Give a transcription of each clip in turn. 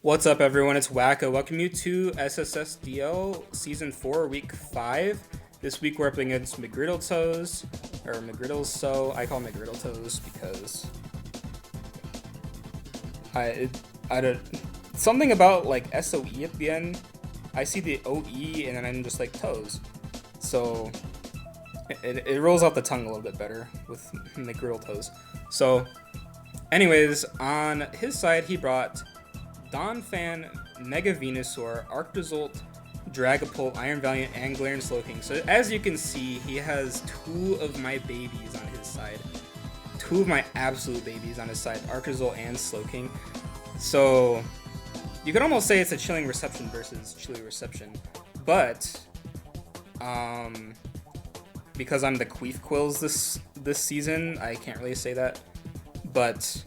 What's up, everyone? It's Wacko. Welcome you to SSSDL Season 4, Week 5. This week we're up against McGriddletoes, or McGriddles. I call them McGriddletoes because I don't, something about like SOE at the end. I see the OE and then I'm just like toes. So it rolls off the tongue a little bit better with McGriddletoes. So, anyways, on his side he brought Donphan, Mega Venusaur, Arctozolt, Dragapult, Iron Valiant, and Galarian Slowking. So as you can see, he has two of my babies on his side. Two of my absolute babies on his side, Arctozolt and Slowking. So you could almost say it's a chilling reception versus chilly reception. But because I'm the Queef Quills this season, I can't really say that. But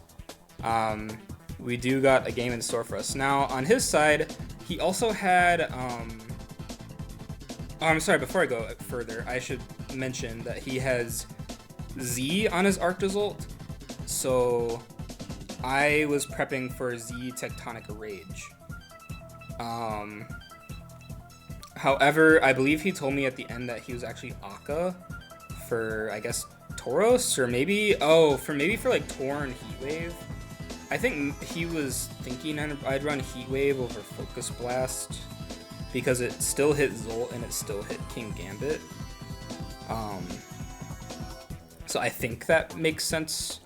we do got a game in store for us. Now, on his side, he also had, I'm sorry, before I go further, I should mention that he has Z on his Arctozolt, so I was prepping for Z Tectonic Rage. However, I believe he told me at the end that he was actually Akka for, I guess, Tauros, or maybe, for like Torn Heatwave. I think he was thinking I'd run Heat Wave over Focus Blast because it still hit Zolt and it still hit King Gambit. So I think that makes sense.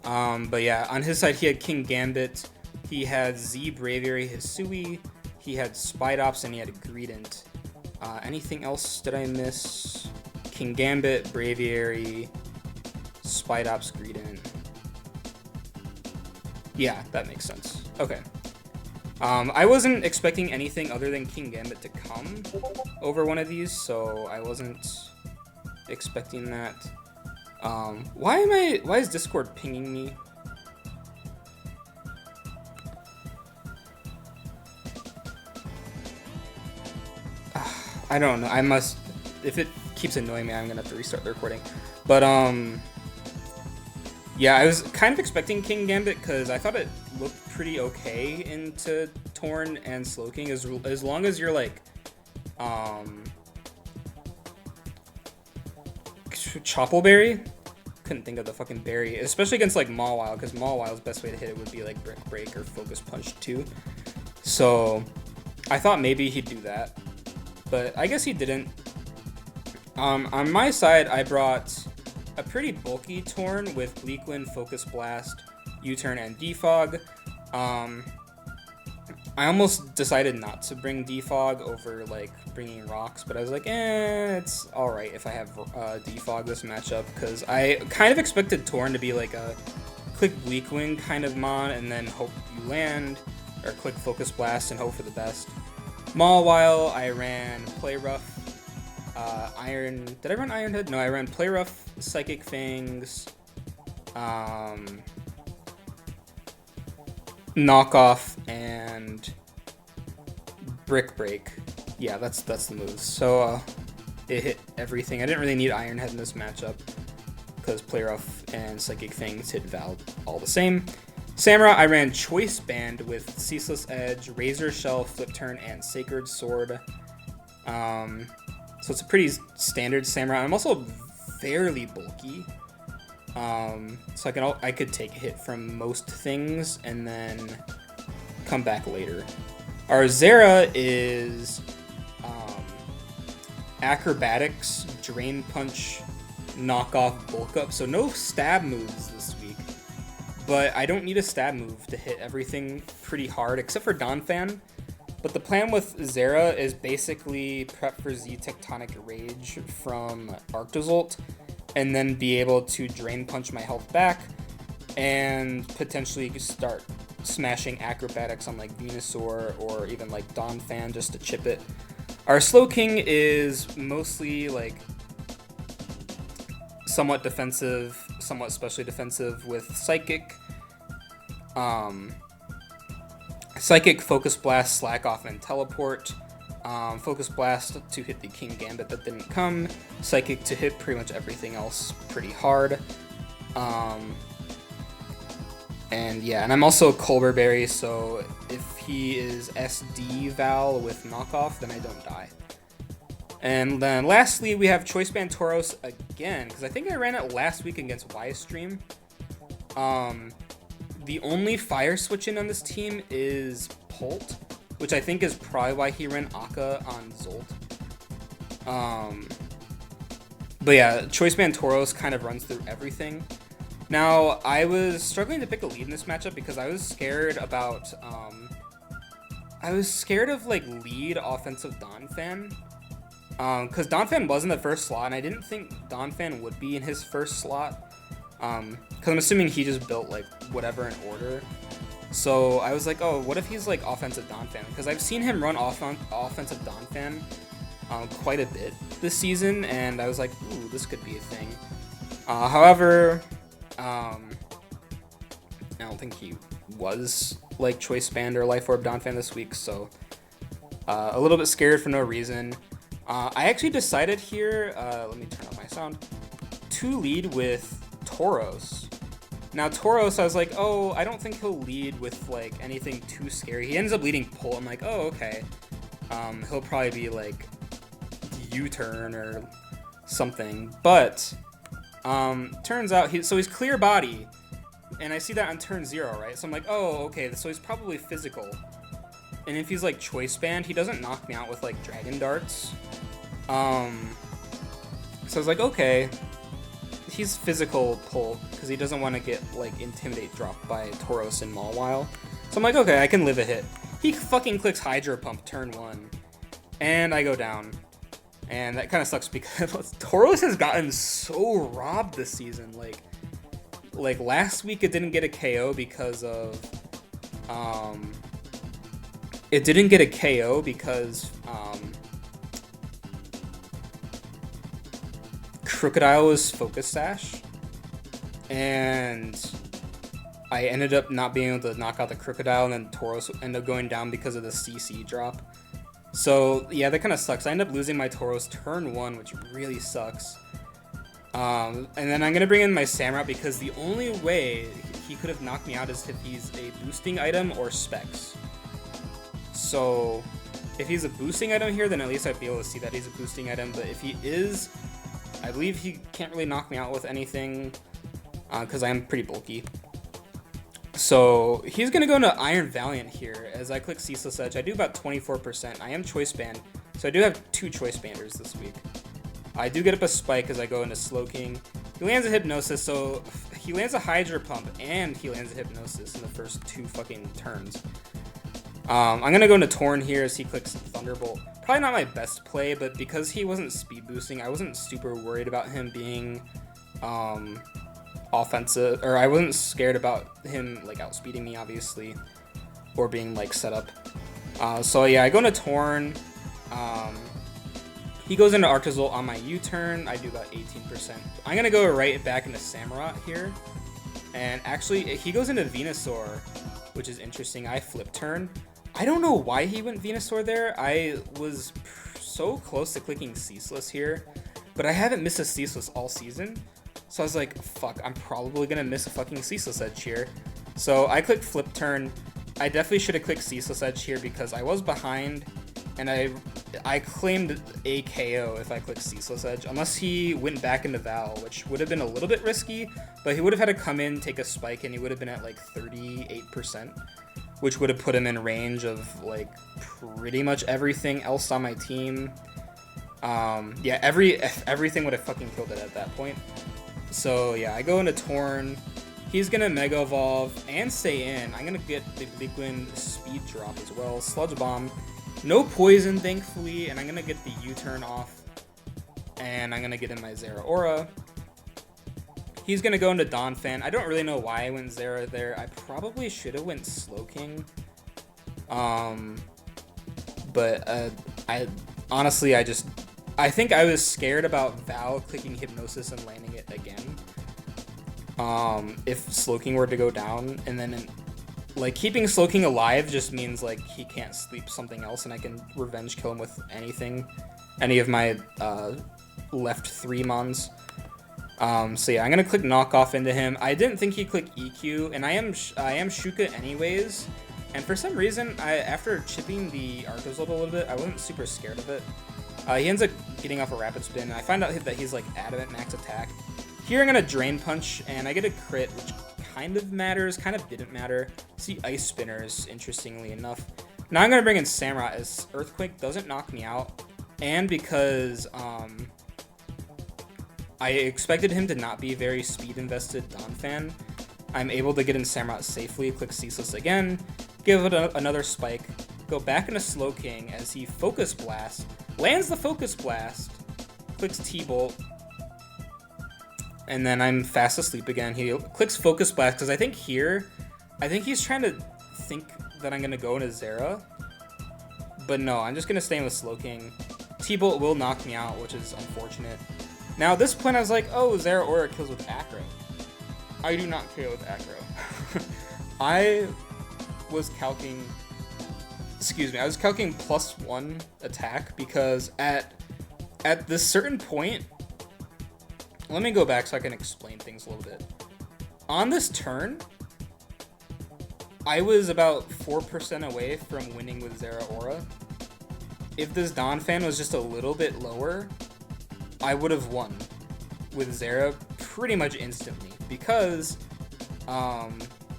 But yeah, on his side he had King Gambit, he had Z Braviary Hisui, he had Spidops, and he had Greedent. Anything else did I miss? King Gambit, Braviary, Spidops, Greedent. Yeah, that makes sense. Okay. I wasn't expecting anything other than King Gambit to come over one of these, so I wasn't expecting that. Why is Discord pinging me? I don't know. If it keeps annoying me, I'm gonna have to restart the recording. But, yeah, I was kind of expecting King Gambit because I thought it looked pretty okay into Torn and Slowking as long as you're like Choppleberry. Couldn't think of the fucking berry, especially against like Mawile, because Mawile's best way to hit it would be like Brick Break or Focus Punch too. So I thought maybe he'd do that, but I guess he didn't. On my side, I brought a pretty bulky Torn with Bleak Wind, Focus Blast, U-Turn, and Defog. I almost decided not to bring Defog over like bringing Rocks, but I was like, it's alright if I have Defog this matchup, because I kind of expected Torn to be like a click Bleak Wind kind of mon and then hope you land, or click Focus Blast and hope for the best. Mawile, I ran Play Rough. Did I run Iron Head? No, I ran Play Rough, Psychic Fangs, Knockoff, and Brick Break. Yeah, that's the moves. So it hit everything. I didn't really need Iron Head in this matchup because Play Rough and Psychic Fangs hit Val all the same. Samurai, I ran Choice Band with Ceaseless Edge, Razor Shell, Flip Turn, and Sacred Sword. So it's a pretty standard Samurai. I'm also fairly bulky, so I could take a hit from most things and then come back later. Our Zera is Acrobatics, Drain Punch, Knockoff, Bulk Up. So no stab moves this week, but I don't need a stab move to hit everything pretty hard except for Donphan. But the plan with Zera is basically prep for Z Tectonic Rage from Arctozolt, and then be able to Drain Punch my health back, and potentially start smashing Acrobatics on like Venusaur or even like Donphan just to chip it. Our Slowking is mostly like somewhat defensive, somewhat specially defensive with Psychic. Psychic, Focus Blast, Slack Off, and Teleport. Focus Blast to hit the King Gambit that didn't come. Psychic to hit pretty much everything else pretty hard. And yeah, and I'm also a Colberberry, so if he is SD Val with knockoff, then I don't die. And then lastly, we have Choice Band Tauros again, because I think I ran it last week against Ystream. The only fire switch in on this team is Pult, which I think is probably why he ran Akka on Zolt. But yeah, Choice Band Tauros kind of runs through everything. Now, I was struggling to pick a lead in this matchup because I was scared about, like lead offensive Donphan. Because Donphan was in the first slot, and I didn't think Donphan would be in his first slot. Because I'm assuming he just built like whatever in order. So I was like, oh, what if he's like offensive Donphan? Because I've seen him run offensive Donphan quite a bit this season, and I was like, ooh, this could be a thing. However, I don't think he was like Choice Band or Life Orb Donphan this week, so a little bit scared for no reason. I actually decided here, let me turn off my sound, to lead with Tauros. Now Tauros, I was like, oh, I don't think he'll lead with like anything too scary. He ends up leading Pult. I'm like, oh, okay. He'll probably be like U-turn or something, but turns out he's clear body, and I see that on turn 0, right? So I'm like, oh, okay, so he's probably physical. And if he's like Choice Band, he doesn't knock me out with like Dragon Darts. So I was like, okay, he's physical Pult because he doesn't want to get like Intimidate dropped by Tauros in Mawile. So I'm like, okay, I can live a hit. He fucking clicks Hydro Pump turn 1, and I go down. And that kind of sucks because Tauros has gotten so robbed this season. Like last week it didn't get a KO because of Crocodile was Focus Sash, and I ended up not being able to knock out the Crocodile, and then Tauros ended up going down because of the CC drop. So yeah, that kind of sucks. I end up losing my Tauros turn 1, which really sucks. And then I'm gonna bring in my Samurott because the only way he could have knocked me out is if he's a boosting item or Specs. So if he's a boosting item here, then at least I'd be able to see that he's a boosting item. But if he is, I believe he can't really knock me out with anything because I am pretty bulky. So he's going to go into Iron Valiant here as I click Ceaseless Edge. I do about 24%. I am Choice Band, so I do have 2 Choice Banders this week. I do get up a Spike as I go into Slowking. He lands a Hypnosis, so he lands a Hydro Pump and he lands a Hypnosis in the first 2 fucking turns. I'm going to go into Torn here as he clicks Thunderbolt. Probably not my best play, but because he wasn't speed boosting, I wasn't super worried about him being offensive, or I wasn't scared about him like outspeeding me, obviously, or being like set up. So yeah, I go into Torn. He goes into Arctozolt on my U-turn. I do about 18%. I'm gonna go right back into Samurott here, and actually he goes into Venusaur, which is interesting. I flip turn. I don't know why he went Venusaur there. I was so close to clicking Ceaseless here, but I haven't missed a Ceaseless all season. So I was like, fuck, I'm probably going to miss a fucking Ceaseless Edge here. So I clicked Flip Turn. I definitely should have clicked Ceaseless Edge here because I was behind, and I claimed a KO if I clicked Ceaseless Edge, unless he went back into Val, which would have been a little bit risky, but he would have had to come in, take a Spike, and he would have been at like 38%, which would have put him in range of like pretty much everything else on my team. Yeah, everything would have fucking killed it at that point. So yeah, I go into Torn. He's gonna Mega Evolve and stay in. I'm gonna get the Liquid Speed Drop as well. Sludge Bomb. No Poison, thankfully, and I'm gonna get the U-turn off. And I'm gonna get in my Zeraora. He's gonna go into Donphan. I don't really know why I went Zera there. I probably should have went Slowking. But I honestly, I think I was scared about Val clicking Hypnosis and landing it again. If Slowking were to go down, and then like keeping Slowking alive just means like he can't sleep something else, and I can revenge kill him with anything, any of my left 3 mons. So yeah, I'm gonna click knockoff into him. I didn't think he'd click EQ, and I am Shuka anyways. And for some reason, after chipping the arc result a little bit, I wasn't super scared of it. He ends up getting off a rapid spin. I find out that he's like adamant max attack. Here I'm gonna drain punch, and I get a crit, which kind of matters, kind of didn't matter. See ice spinners, interestingly enough. Now I'm gonna bring in Samurott as Earthquake doesn't knock me out, and because I expected him to not be very speed invested Donphan, I'm able to get in Samurott safely, click Ceaseless again, give it another spike, go back into Slowking as he Focus Blast, lands the Focus Blast, clicks T-Bolt, and then I'm fast asleep again. He clicks Focus Blast because I think he's trying to think that I'm going to go into Zera, but no, I'm just going to stay in with Slowking. T-Bolt will knock me out, which is unfortunate. Now, at this point, I was like, oh, Zera Aura kills with Acro. I do not kill with Acro. I was calcing +1 attack because at this certain point, let me go back so I can explain things a little bit. On this turn, I was about 4% away from winning with Zera Aura. If this Donphan was just a little bit lower, I would have won with Zera pretty much instantly because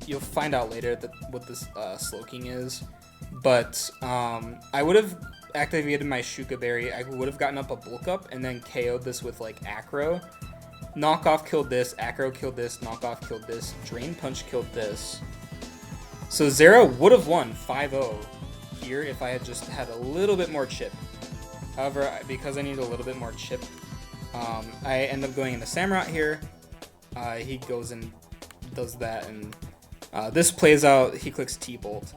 you'll find out later what this Slowking is. But I would have activated my Shuka Berry. I would have gotten up a Bulk Up and then KO'd this with like Acro. Knockoff killed this, Acro killed this, Knockoff killed this, Drain Punch killed this. So Zera would have won 5-0 here if I had just had a little bit more chip. However, because I need a little bit more chip, I end up going into Samurott here. He goes and does that, and this plays out. He clicks T-Bolt.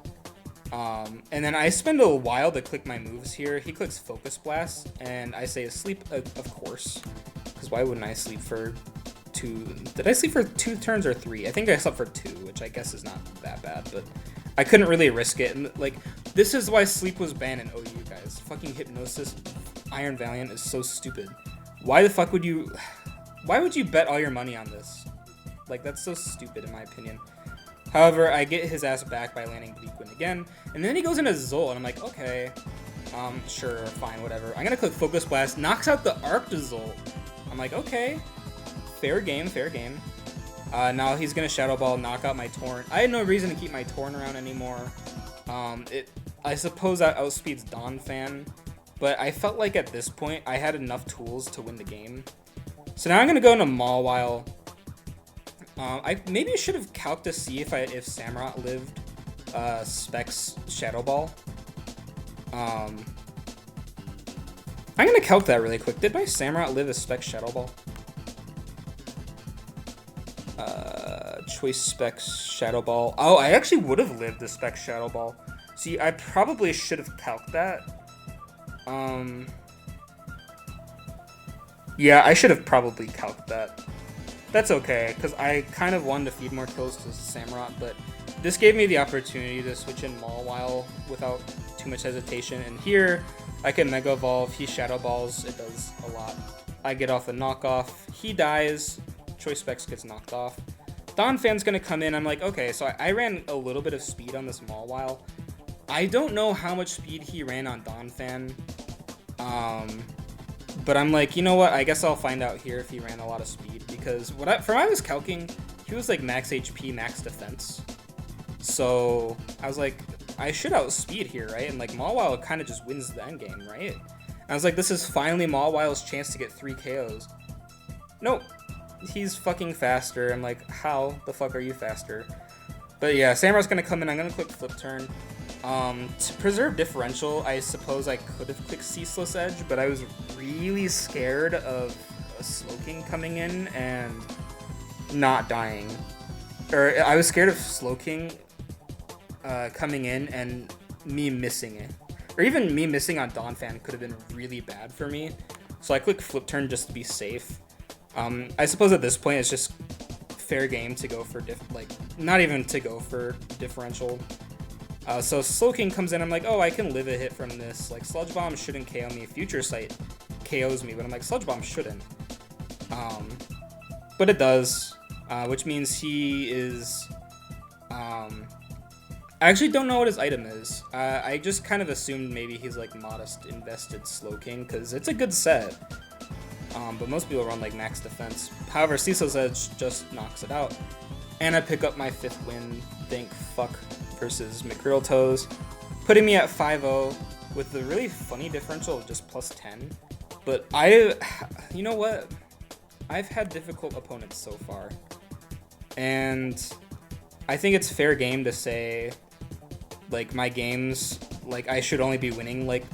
And then I spend a while to click my moves here. He clicks Focus Blast, and I say sleep, of course. Because why wouldn't I sleep for 2? Did I sleep for 2 turns or 3? I think I slept for 2, which I guess is not that bad, but I couldn't really risk it. And like, this is why sleep was banned in OU, guys. Fucking Hypnosis Iron Valiant is so stupid. Why the fuck would you... Why would you bet all your money on this? Like, that's so stupid in my opinion. However, I get his ass back by landing Bleak Wind again, and then he goes into Zol, and I'm like, okay, sure, fine, whatever. I'm gonna click Focus Blast, knocks out the Arc to Zol. I'm like, okay, fair game, fair game. Now he's gonna Shadow Ball, knock out my Torrent. I had no reason to keep my Torrent around anymore. I suppose that outspeeds Donphan, but I felt like at this point I had enough tools to win the game. So now I'm gonna go into Mawile. I maybe should have calced to see if Samurott lived Specs Shadow Ball. I'm gonna calc that really quick. Did my Samurott live a Specs Shadow Ball? Choice Specs Shadow Ball. Oh, I actually would have lived the Specs Shadow Ball. See, I probably should have calced that. Yeah, I should have probably calced that. That's okay, because I kind of wanted to feed more kills to Samurott, but this gave me the opportunity to switch in Mawile without too much hesitation, and here I can Mega Evolve, he Shadow Balls, it does a lot. I get off the knockoff, he dies, Choice Specs gets knocked off. Donphan's gonna come in, I'm like, okay, so I ran a little bit of speed on this Mawile. I don't know how much speed he ran on Donphan, but I'm like, you know what, I guess I'll find out here if he ran a lot of speed, because from what I was calcing, he was like max HP, max defense. So I was like, I should outspeed here, right? And like Mawile kind of just wins the endgame, right? And I was like, this is finally Mawile's chance to get 3 KOs. Nope, he's fucking faster. I'm like, how the fuck are you faster? But yeah, Samurott's gonna come in, I'm gonna click Flip Turn. To preserve differential, I suppose I could have clicked Ceaseless Edge, but I was really scared of a Slowking coming in and not dying. Or I was scared of Slowking coming in and me missing it. Or even me missing on Donphan could have been really bad for me. So I clicked Flip Turn just to be safe. I suppose at this point it's just fair game to go for not even to go for differential. So Slowking comes in, I'm like, oh, I can live a hit from this. Like, Sludge Bomb shouldn't KO me. Future Sight KOs me, but I'm like, Sludge Bomb shouldn't. but it does, which means he is. I actually don't know what his item is. I just kind of assumed maybe he's like Modest Invested Slowking, because it's a good set. But most people run like max defense. However, Cecil's Edge just knocks it out. And I pick up my 5th win, thank fuck, versus McGriddle Toes, putting me at 5-0 with the really funny differential of just plus 10. But you know what? I've had difficult opponents so far. And I think it's fair game to say, like, my games, like, I should only be winning like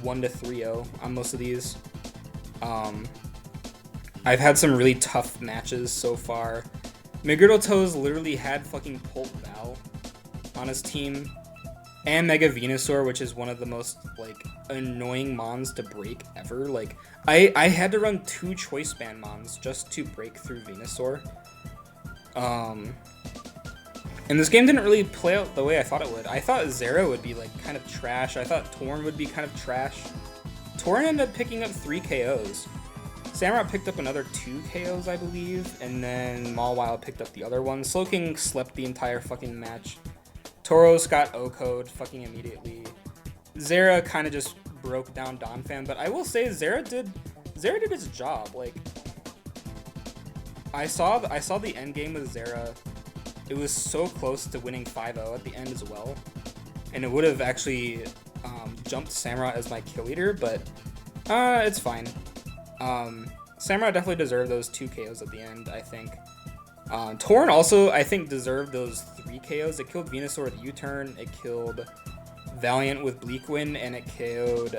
1-3-0 on most of these. I've had some really tough matches so far. McGriddle Toes literally had fucking Pulp Val on his team, and Mega Venusaur, which is one of the most like annoying mons to break ever. Like, I had to run 2 Choice Band mons just to break through Venusaur. And this game didn't really play out the way I thought it would. I thought Zera would be like kind of trash. I thought Torn would be kind of trash. Torn ended up picking up 3 KOs. Samurott picked up another 2 KOs, I believe, and then Mawile picked up the other one. Slowking slept the entire fucking match. Tauros got O-code fucking immediately. Zera kind of just broke down Donphan, but I will say Zera did his job. Like, I saw the end game with Zera. It was so close to winning 5-0 at the end as well, and it would have actually jumped Samurott as my kill leader, but it's fine. Samurott definitely deserved those 2 KOs at the end, I think. Torn also, I think, deserved those 3 KOs. It killed Venusaur with U-turn, it killed Valiant with Bleak Wind, and it KO'd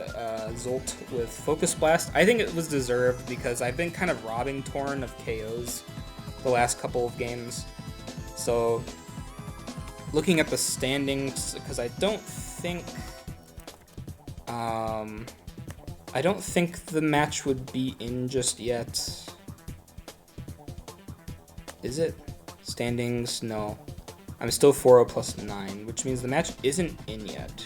Zolt with Focus Blast. I think it was deserved because I've been kind of robbing Torn of KOs the last couple of games. So, looking at the standings, because I don't think the match would be in just yet. Is it? Standings? No. I'm still 4-0 plus 9, which means the match isn't in yet.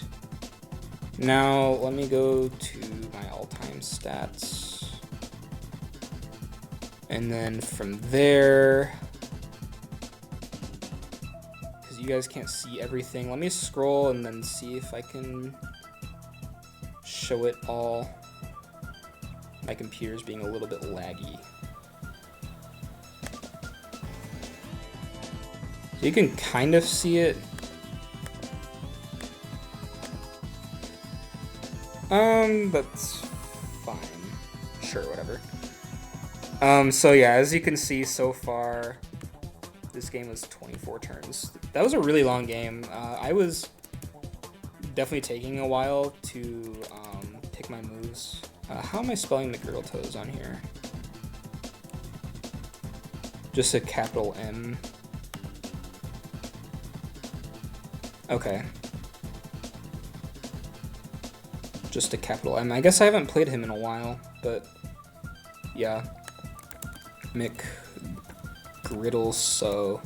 Now, let me go to my all-time stats. And then from there, because you guys can't see everything, let me scroll and then see if I can show it all. My computer's being a little bit laggy. So you can kind of see it. That's fine. Sure, whatever. So yeah, as you can see so far, this game was 24 turns. That was a really long game. I was definitely taking a while to pick my moves. How am I spelling McGriddle Toes on here? Just a capital M. Okay. Just a capital M. I guess I haven't played him in a while, but yeah. McGriddle So.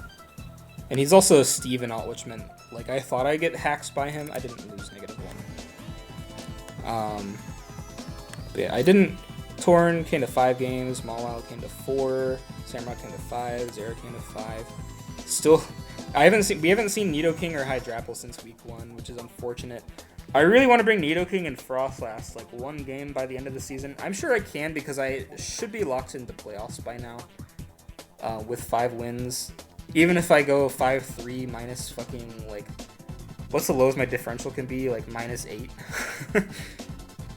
And he's also a Steven alt, which meant, like, I thought I'd get hacks by him. I didn't lose -1. But yeah, I didn't. Torn came to 5 games, Mawile came to 4, Samurott came to 5, Zera came to 5. Still, we haven't seen Nidoking or Hydrapple since week 1, which is unfortunate. I really want to bring Nidoking and Frostlass like 1 game by the end of the season. I'm sure I can because I should be locked into playoffs by now with 5 wins. Even if I go 5-3 minus fucking, like, what's the lowest my differential can be? Like -8.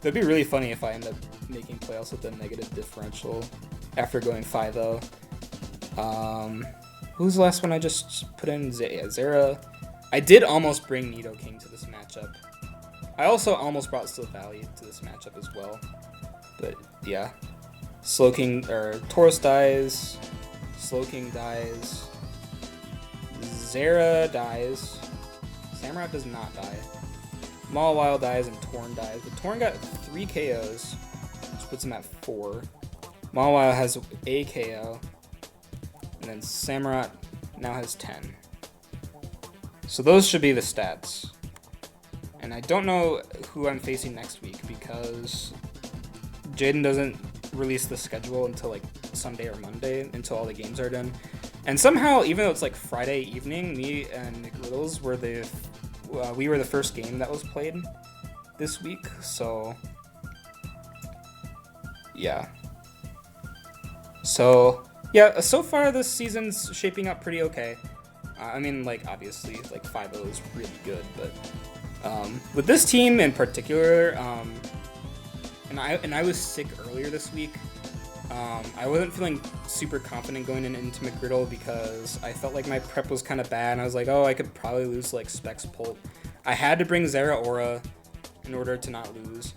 That'd be really funny if I end up making playoffs with a negative differential after going 5-0. Who's the last one I just put in? Zera. I did almost bring Nidoking to this matchup. I also almost brought Silvally to this matchup as well. But yeah. Slowking, or Tauros dies. Slowking dies. Zera dies. Samurott does not die. Mawile dies and Torn dies. But Torn got 3 KOs, which puts him at 4. Mawile has a KO. And then Samurott now has 10. So those should be the stats. And I don't know who I'm facing next week because Jaden doesn't release the schedule until like Sunday or Monday until all the games are done. And somehow, even though it's like Friday evening, me and Nick Riddles were we were the first game that was played this week. So yeah. So yeah, so far this season's shaping up pretty okay. I mean, like, obviously, like 5-0 is really good, but with this team in particular, and I was sick earlier this week. I wasn't feeling super confident going into McGriddle because I felt like my prep was kind of bad, and I was like, oh, I could probably lose like Specs Pult. I had to bring Zera Aura in order to not lose.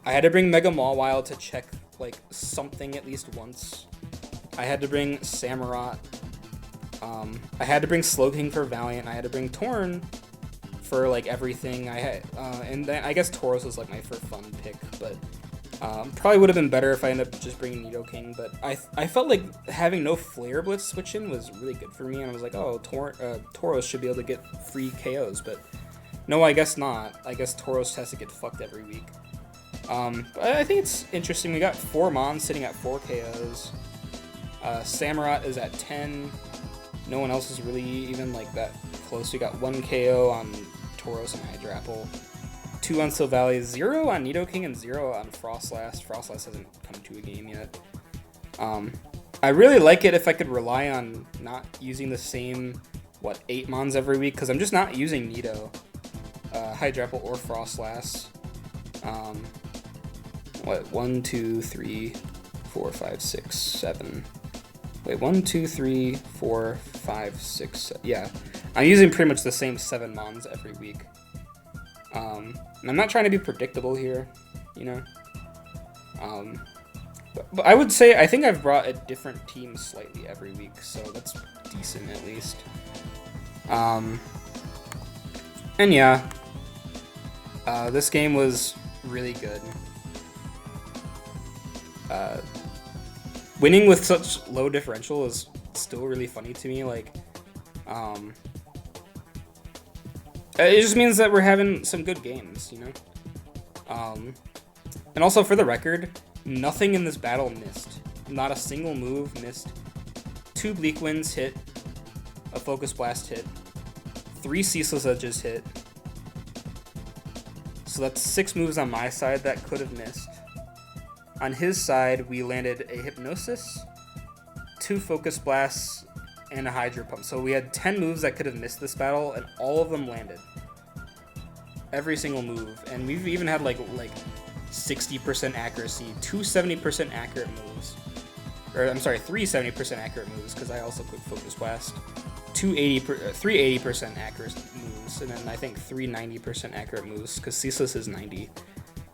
I had to bring Mega Mawile to check like something at least once. I had to bring Samurott. I had to bring Slowking for Valiant. I had to bring Torn for like everything. I had, and then I guess Tauros was like my for fun pick, but probably would have been better if I ended up just bringing Nidoking. But I felt like having no Flare Blitz switch in was really good for me, and I was like, oh, Tauros should be able to get free KOs, but no, I guess not. I guess Tauros has to get fucked every week. But I think it's interesting. We got 4 Mons sitting at 4 KOs. Samurott is at 10. No one else is really even like that close. We got 1 KO on Tauros and Hydrapple, 2 on Silvally, 0 on Nidoking, and 0 on Frostlass. Frostlass hasn't come to a game yet. I really like it if I could rely on not using the same, 8 Mons every week, because I'm just not using Nido, Hydrapple, or Frostlass. 1, 2, 3, 4, 5, 6, 7. Wait, 1, 2, 3, 4, 5, 6. Yeah, I'm using pretty much the same 7 Mons every week. And I'm not trying to be predictable here, you know. But I would say I think I've brought a different team slightly every week, so that's decent at least. And yeah, this game was really good. Winning with such low differential is still really funny to me. Like, it just means that we're having some good games, you know? And also, for the record, nothing in this battle missed. Not a single move missed. 2 Bleak Winds hit. A Focus Blast hit. 3 Ceaseless Edges hit. So that's 6 moves on my side that could have missed. On his side, we landed a Hypnosis, 2 Focus Blasts, and a Hydro Pump. So we had 10 moves that could have missed this battle, and all of them landed. Every single move. And we've even had like 60% accuracy, 2 70% accurate moves. Or I'm sorry, 3 70% accurate moves, because I also clicked Focus Blast. 3 80% accurate moves, and then I think 3 90% accurate moves, because Ceaseless is 90.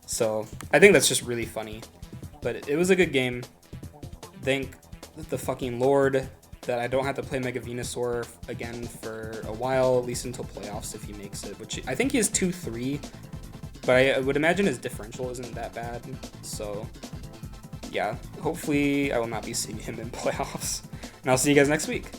So I think that's just really funny. But it was a good game. Thank the fucking Lord that I don't have to play Mega Venusaur again for a while, at least until playoffs if he makes it, which I think he is 2-3, but I would imagine his differential isn't that bad. So yeah, hopefully I will not be seeing him in playoffs. And I'll see you guys next week.